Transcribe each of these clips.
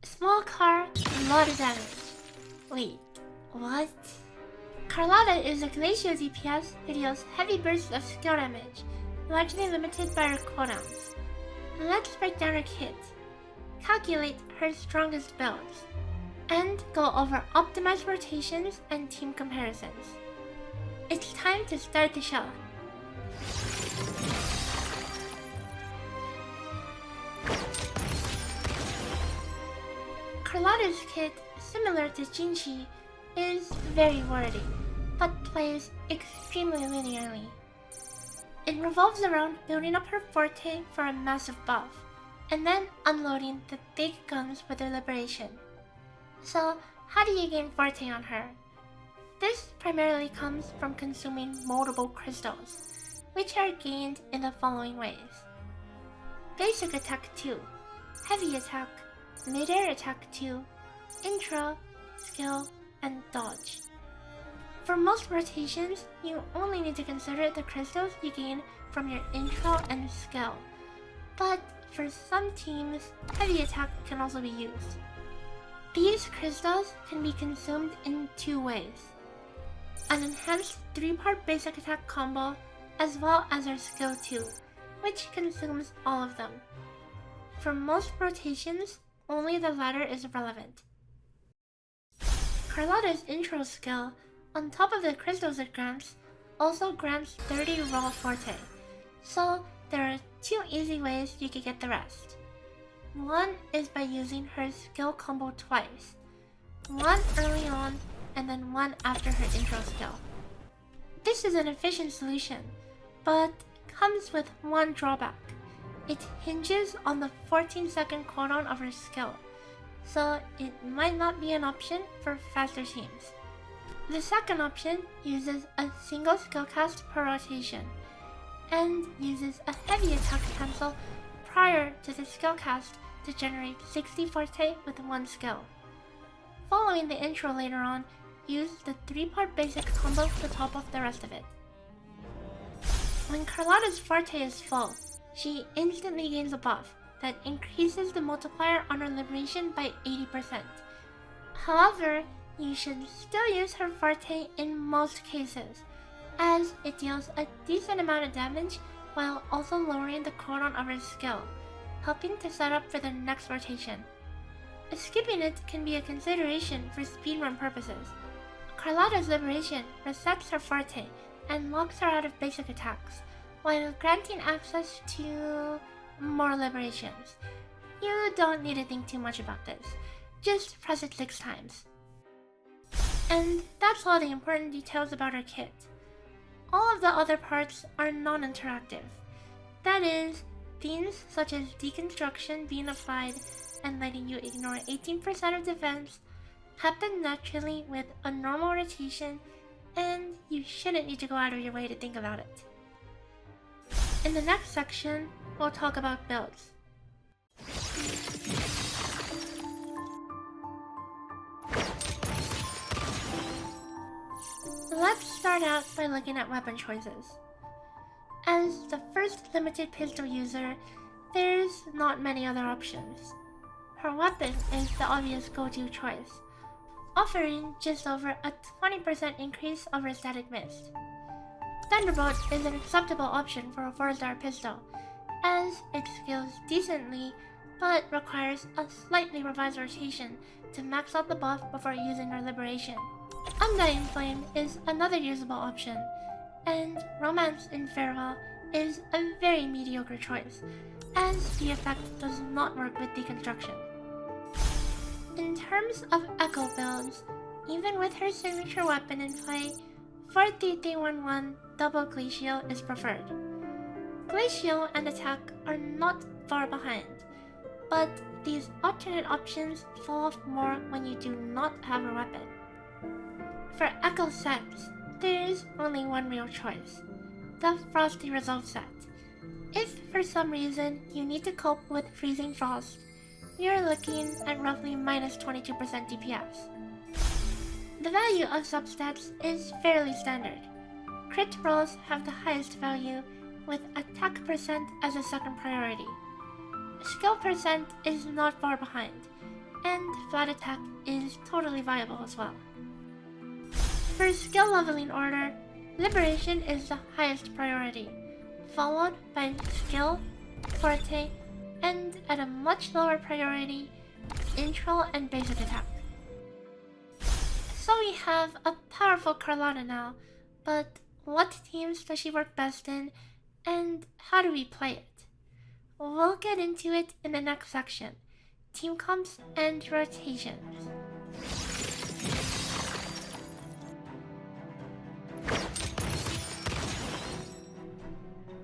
Small car, a lot of damage. Wait, what? Carlotta is a glacial DPS who deals heavy bursts of skill damage, largely limited by her cooldowns. Let's break down her kit, calculate her strongest builds, and go over optimized rotations and team comparisons. It's time to start the show. Carlotta's kit, similar to Zhezhi, is very wordy, but plays extremely linearly. It revolves around building up her Forte for a massive buff, and then unloading the big guns with their liberation. So, how do you gain Forte on her? This primarily comes from consuming multiple crystals, which are gained in the following ways. Basic attack 2, heavy attack, mid-air attack 2, intro, skill, and dodge. For most rotations, you only need to consider the crystals you gain from your intro and skill, but for some teams, heavy attack can also be used. These crystals can be consumed in two ways: an enhanced 3-part basic attack combo, as well as her skill 2, which consumes all of them. For most rotations, only the latter is relevant. Carlotta's intro skill, on top of the crystals it grants, also grants 30 raw Forte, so there are two easy ways you can get the rest. One is by using her skill combo twice, one early on and then one after her intro skill. This is an efficient solution, but comes with one drawback. It hinges on the 14-second cooldown of her skill, so it might not be an option for faster teams. The second option uses a single skill cast per rotation, and uses a heavy attack cancel prior to the skill cast to generate 60 Forte with one skill. Following the intro later on, use the 3-part basic combo to top off the rest of it. When Carlotta's Forte is full, she instantly gains a buff that increases the multiplier on her liberation by 80%. However, you should still use her Forte in most cases, as it deals a decent amount of damage while also lowering the cooldown of her skill, helping to set up for the next rotation. Skipping it can be a consideration for speedrun purposes. Carlotta's liberation resets her Forte and locks her out of basic attacks, while granting access to more liberations. You don't need to think too much about this, just press it 6 times. And that's all the important details about her kit. All of the other parts are non-interactive. That is, things such as deconstruction being applied and letting you ignore 18% of defense happen naturally with a normal rotation, and you shouldn't need to go out of your way to think about it. In the next section, we'll talk about builds. Let's start out by looking at weapon choices. As the first limited pistol user, there's not many other options. Her weapon is the obvious go-to choice, offering just over a 20% increase over static mist. Thunderbolt is an acceptable option for a 4-star pistol, as it scales decently but requires a slightly revised rotation to max out the buff before using her liberation. Undying Flame is another usable option, and Romance in Farewell is a very mediocre choice, as the effect does not work with deconstruction. In terms of Echo builds, even with her signature weapon in play, Forte 311 Double Glacial is preferred. Glacial and Attack are not far behind, but these alternate options fall off more when you do not have a weapon. For Echo sets, there is only one real choice: the Frosty Resolve set. If for some reason you need to cope with freezing frost, you're looking at roughly minus 22% DPS. The value of Substats is fairly standard. Crit rolls have the highest value, with attack percent as a second priority. Skill percent is not far behind, and flat attack is totally viable as well. For skill leveling order, Liberation is the highest priority, followed by Skill, Forte, and at a much lower priority, Intro and Basic Attack. So we have a powerful Carlotta now, but what teams does she work best in, and how do we play it? We'll get into it in the next section, team comps and rotations.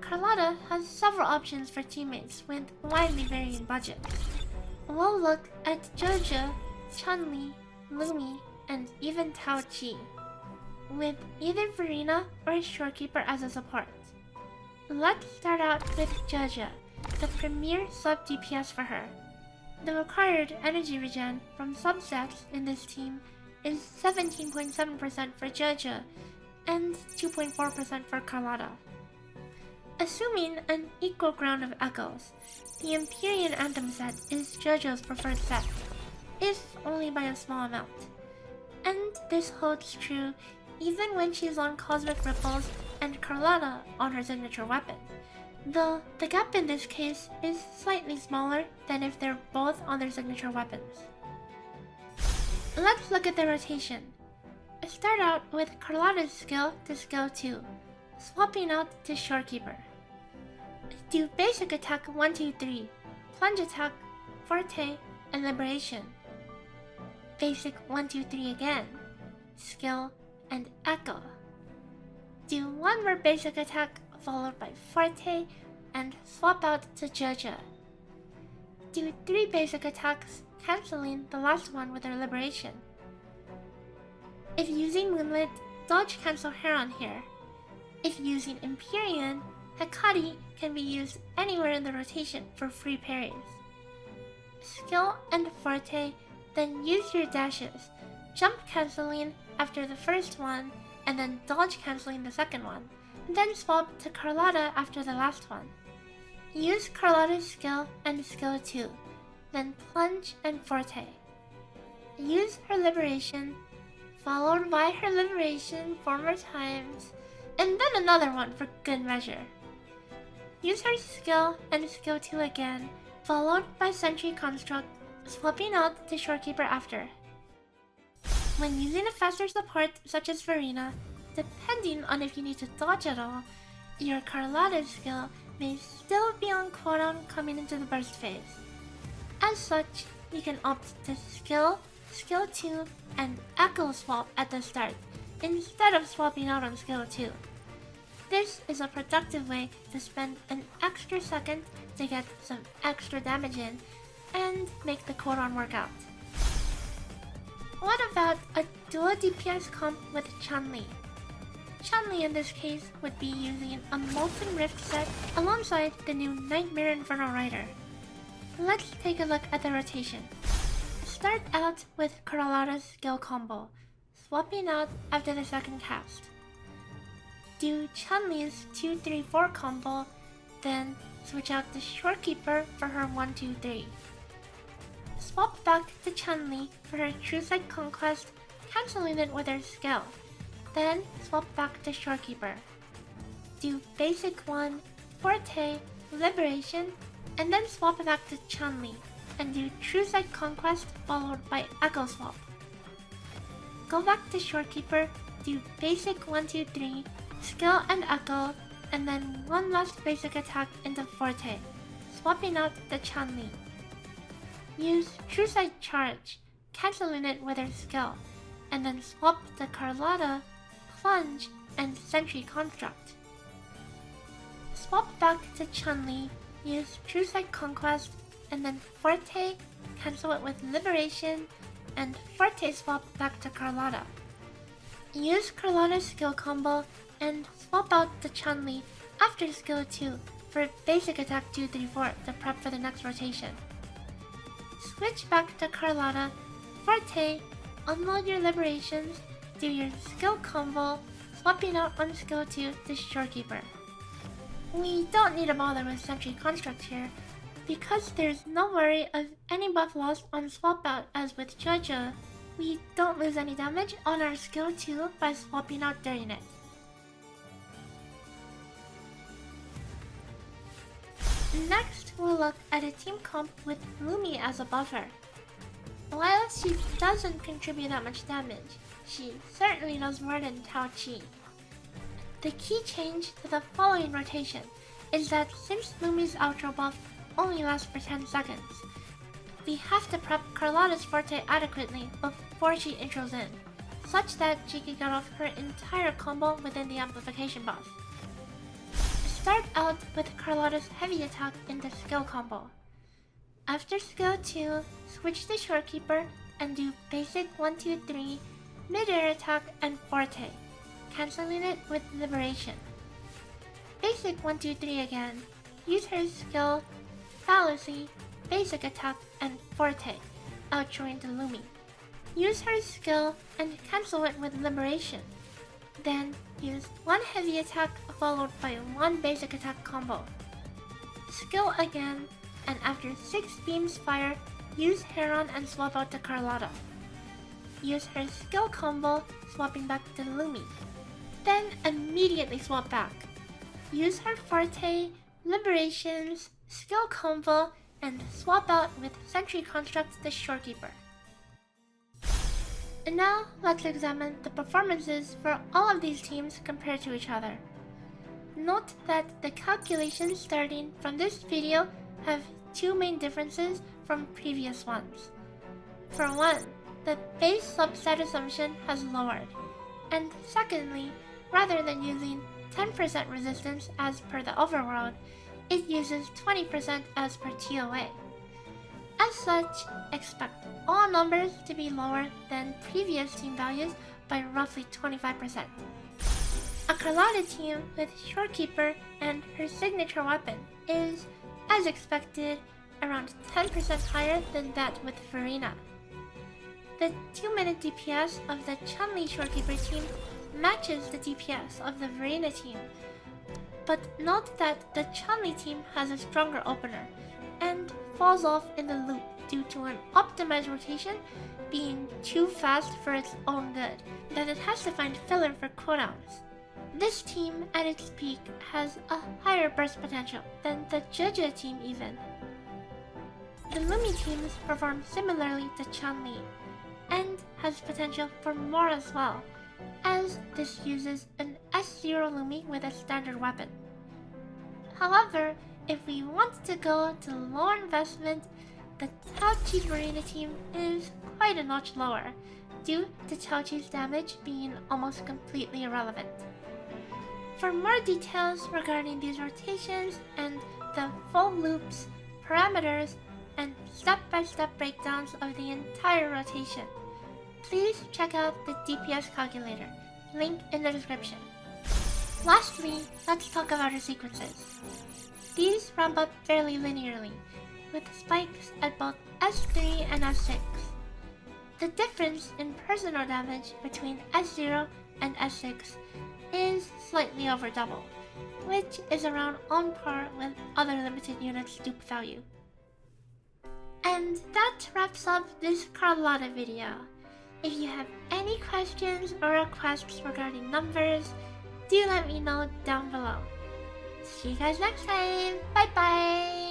Carlotta has several options for teammates with widely varying budgets. We'll look at Zhezhi, Changli, Lumi, and even Tao Chi, with either Verina or Shorekeeper as a support. Let's start out with Zhezhi, the premier sub DPS for her. The required energy regen from Substats in this team is 17.7% for Zhezhi and 2.4% for Carlotta. Assuming an equal ground of echoes, the Empyrean Anthem set is Zhezhi's preferred set, if only by a small amount. And this holds true even when she's on Cosmic Ripples and Carlotta on her signature weapon, though the gap in this case is slightly smaller than if they're both on their signature weapons. Let's look at the rotation. Start out with Carlotta's skill to skill 2, swapping out to Shorekeeper. Do basic attack 1, 2, 3, plunge attack, Forte, and Liberation. Basic 1, 2, 3 again, skill, and echo. Do one more basic attack followed by Forte and swap out to Zhezhi. Do 3 basic attacks, cancelling the last one with her Liberation. If using Moonlit, dodge cancel Heron here. If using Empyrean, Hekari can be used anywhere in the rotation for free parries. Skill and Forte, then use your dashes, jump cancelling after the first one, and then dodge cancelling the second one. Then swap to Carlotta after the last one. Use Carlotta's skill and skill 2, then plunge and Forte. Use her Liberation, followed by her Liberation 4 more times, and then another one for good measure. Use her skill and skill 2 again, followed by Sentry Construct, swapping out to Shorekeeper after. When using a faster support such as Verina, depending on if you need to dodge at all, your Carlotta's skill may still be on cooldown coming into the burst phase. As such, you can opt to skill, skill 2, and echo swap at the start, instead of swapping out on skill 2. This is a productive way to spend an extra second to get some extra damage in and make the cooldown work out. What about a dual DPS comp with Changli? Changli in this case would be using a Molten Rift set alongside the new Nightmare Infernal Rider. Let's take a look at the rotation. Start out with Carlotta's skill combo, swapping out after the second cast. Do Changli's 2-3-4 combo, then switch out to Shorekeeper for her 1-2-3. Swap back to Changli for her True Sight Conquest, cancelling it with her skill. Then swap back to Shorekeeper. Do basic 1, Forte, Liberation, and then swap back to Changli, and do True Sight Conquest followed by Echo Swap. Go back to Shorekeeper, do basic 1-2-3, skill and echo, and then one last basic attack into Forte, swapping out the Changli. Use True Sight Charge, cancelling it with her skill, and then swap to Carlotta, Plunge, and Sentry Construct. Swap back to Changli, use True Sight Conquest, and then Forte, cancel it with Liberation, and Forte swap back to Carlotta. Use Carlotta's skill combo and swap out to Changli after skill 2 for basic attack 2-3-4 to prep for the next rotation. Switch back to Carlotta, Forte, unload your Liberations, do your skill combo, swapping out on skill 2 to Shorekeeper. We don't need to bother with Sentry Construct here, Because there's no worry of any buff loss on swap out as with Zhezhi, we don't lose any damage on our skill 2 by swapping out Dirtiness. Next, we'll look at a team comp with Lumi as a buffer. While she doesn't contribute that much damage, she certainly does more than Tao Chi. The key change to the following rotation is that since Lumi's outro buff only lasts for 10 seconds, we have to prep Carlotta's Forte adequately before she intros in, such that she can get off her entire combo within the amplification buff. Start out with Carlotta's heavy attack in the skill combo. After skill 2, switch to Shorekeeper and do basic 1-2-3, mid-air attack and Forte, cancelling it with Liberation. Basic 1-2-3 again, use her skill, Fallacy, basic attack and Forte, outroing to Lumi. Use her skill and cancel it with Liberation. Then use one heavy attack followed by one basic attack combo. Skill again, and after 6 beams fire, use Heron and swap out to Carlotta. Use her skill combo, swapping back to Lumi. Then immediately swap back. Use her Forte, Liberations, skill combo, and swap out with Sentry Construct to Shorekeeper. And now, let's examine the performances for all of these teams compared to each other. Note that the calculations starting from this video have 2 main differences from previous ones. For one, the base substat assumption has lowered, and secondly, rather than using 10% resistance as per the overworld, it uses 20% as per TOA. As such, expect all numbers to be lower than previous team values by roughly 25%. A Carlotta team with Shorekeeper and her signature weapon is, as expected, around 10% higher than that with Verina. The 2-minute DPS of the Changli Shorekeeper team matches the DPS of the Verina team, but note that the Changli team has a stronger opener and falls off in the loop due to an optimized rotation being too fast for its own good, that it has to find filler for cooldowns. This team at its peak has a higher burst potential than the Zhezhi team even. The Lumi teams perform similarly to Changli, and has potential for more as well, as this uses an S0 Lumi with a standard weapon. However, if we want to go to lower investment, the Tao Chi Verina team is quite a notch lower, due to Tao Chi's damage being almost completely irrelevant. For more details regarding these rotations and the full loops, parameters, and step-by-step breakdowns of the entire rotation, please check out the DPS calculator, link in the description. Lastly, let's talk about our sequences. These ramp up fairly linearly, with spikes at both S3 and S6. The difference in personal damage between S0 and S6 is slightly over double, which is around on par with other limited units' dupe value. And that wraps up this Carlotta video. If you have any questions or requests regarding numbers, do let me know down below. See you guys next time. Bye bye!